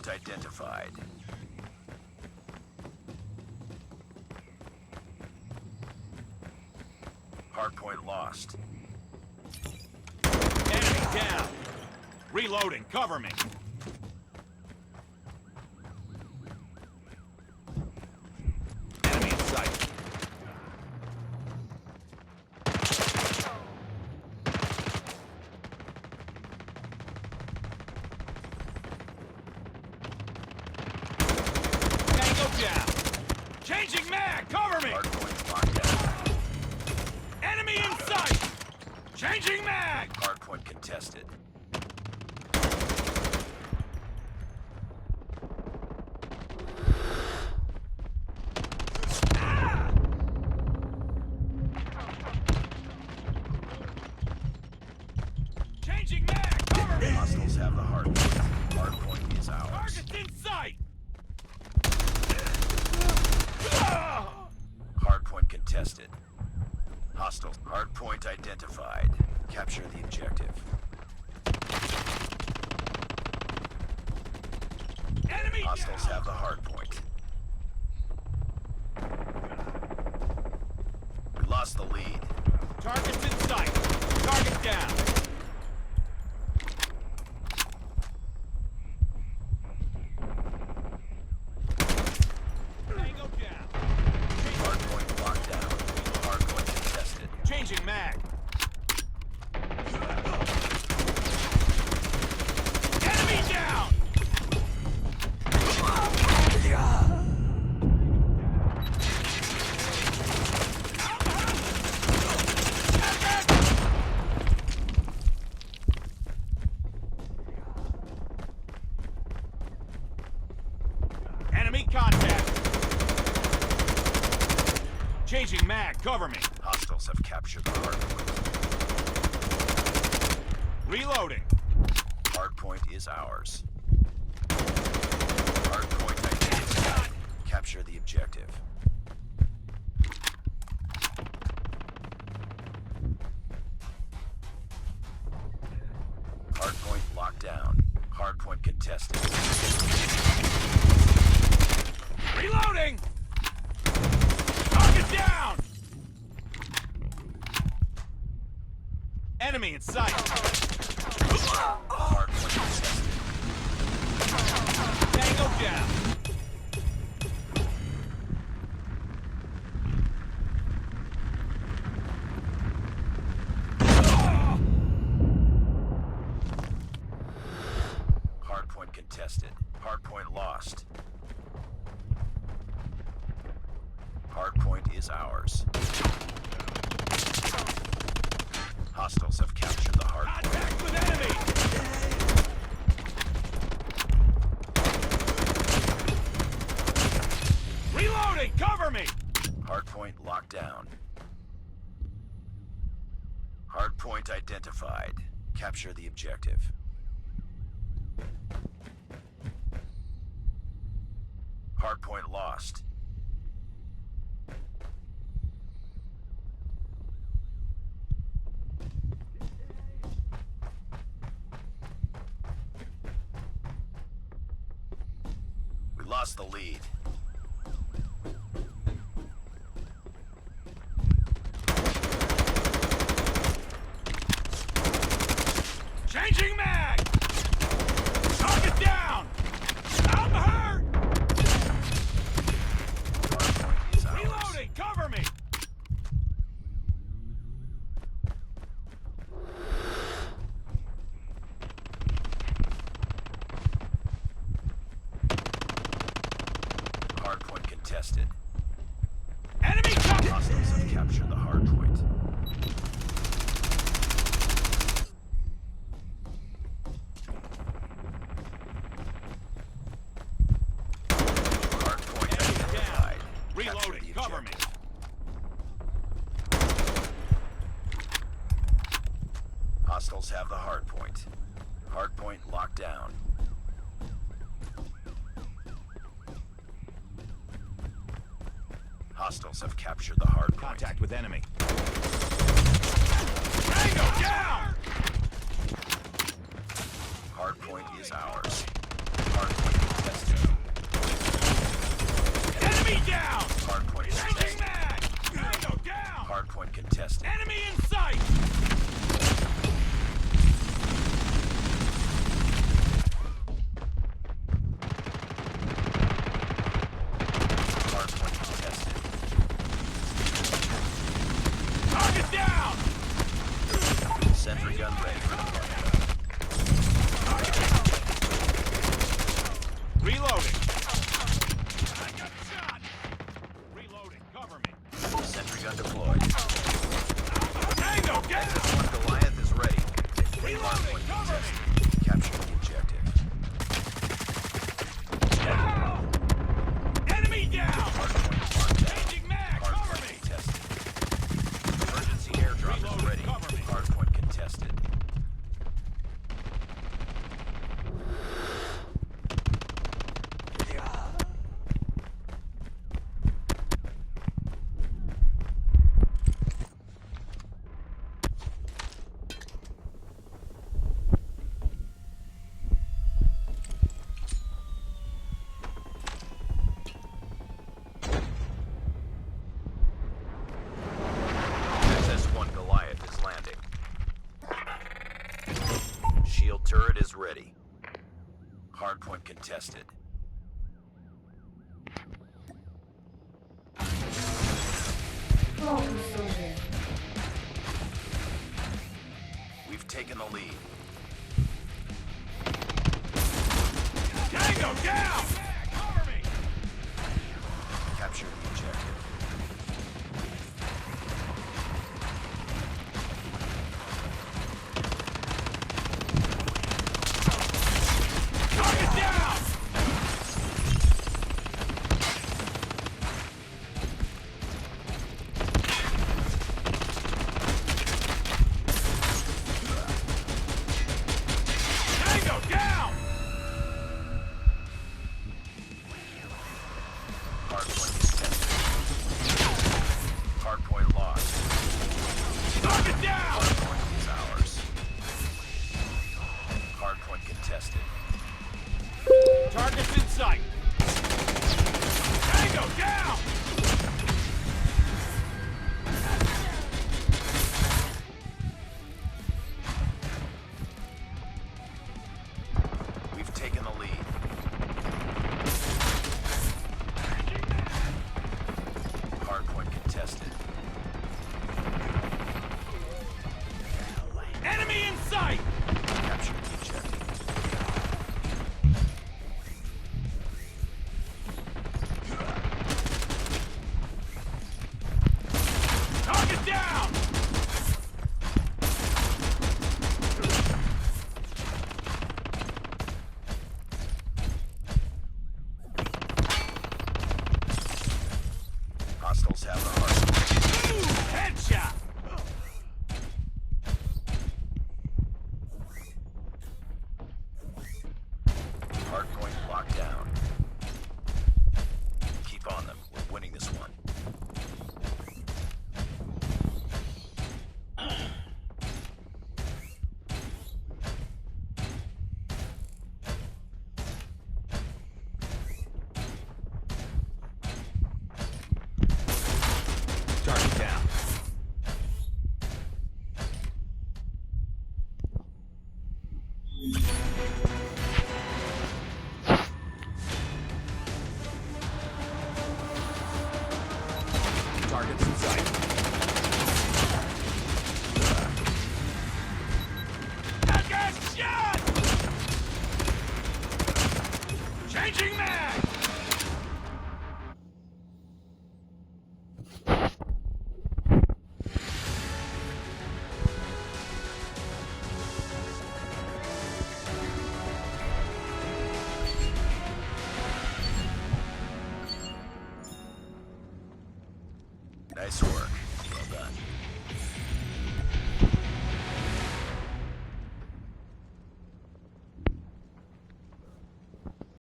Hardpoint identified. Hardpoint lost. Enemy down. Reloading. Cover me. Enemy in sight. Tango down. Changing mag. Cover me. Hardpoint locked down. Enemy in sight. Changing mag. Hardpoint contested. Changing mag. Cover me. Hostiles have the hardpoint. Hardpoint is ours. Target's in sight. Hardpoint contested. Hostiles. Hardpoint identified. Capture the objective. Enemy Hostiles down. have the hardpoint. We lost the lead. Target's in sight. Target down. Tango down. Hardpoint locked down. Hardpoint contested. Changing mag. Enemy down. Enemy contact. Changing mag. Cover me. Hostiles have captured the hardpoint. Reloading. Hardpoint is ours. Hardpoint identified. Capture the objective. Hardpoint locked down. Hardpoint contested. Reloading. Target down. Enemy in sight. Hardpoint contested. Tango down. Hardpoint contested. Hardpoint lost. Hardpoint is ours. Hostiles have captured the hardpoint. Contact with enemy. Reloading. Cover me. Hardpoint locked down. Hardpoint identified. Capture the objective. Hardpoint lost. We lost the lead. Changing mag. Target down. I'm hurt. Hardpoint is ours. Reloading. Cover me. Hardpoint contested. Enemy cover. Hostiles have captured the hardpoint. Hardpoint Enemy identified. down. Capture Reloading. the Cover me. objective. Hostiles have the hardpoint. Hardpoint locked down. Hostiles have captured the hardpoint. Contact with enemy. Tango down! Hardpoint is ours. Hardpoint contested. Enemy in sight! Hardpoint contested. Target down! Sentry gun ready for deployment. Reloading. I got shot! Reloading, cover me. Sentry gun deployed. Tango, get him! One Goliath is ready. Reloading, cover me! Capture the objective. Down! Enemy down! Hardpoint locked down. Changing mag, cover Hardpoint me! contested. Emergency airdrop is Reloading, ready. cover me. Hardpoint contested. SS-1 Goliath is landing. Shield turret is ready. Hardpoint contested. We've taken the lead. Tango, down! Cover me! Capture the objective. Target down! Tango, down! Hardpoint contested. Hardpoint lost. Target down! Hardpoint is ours. Hardpoint contested. Target's in sight! Tango, down! We've taken the lead. Hardpoint contested. Enemy in sight! Capture the objective. Target down! Hostiles have the hardpoint. Headshot! Hardpoint locked down. Keep on them. We're winning this one. Target down. Target's in sight. I got shot! Changing mag! Nice work. Well done.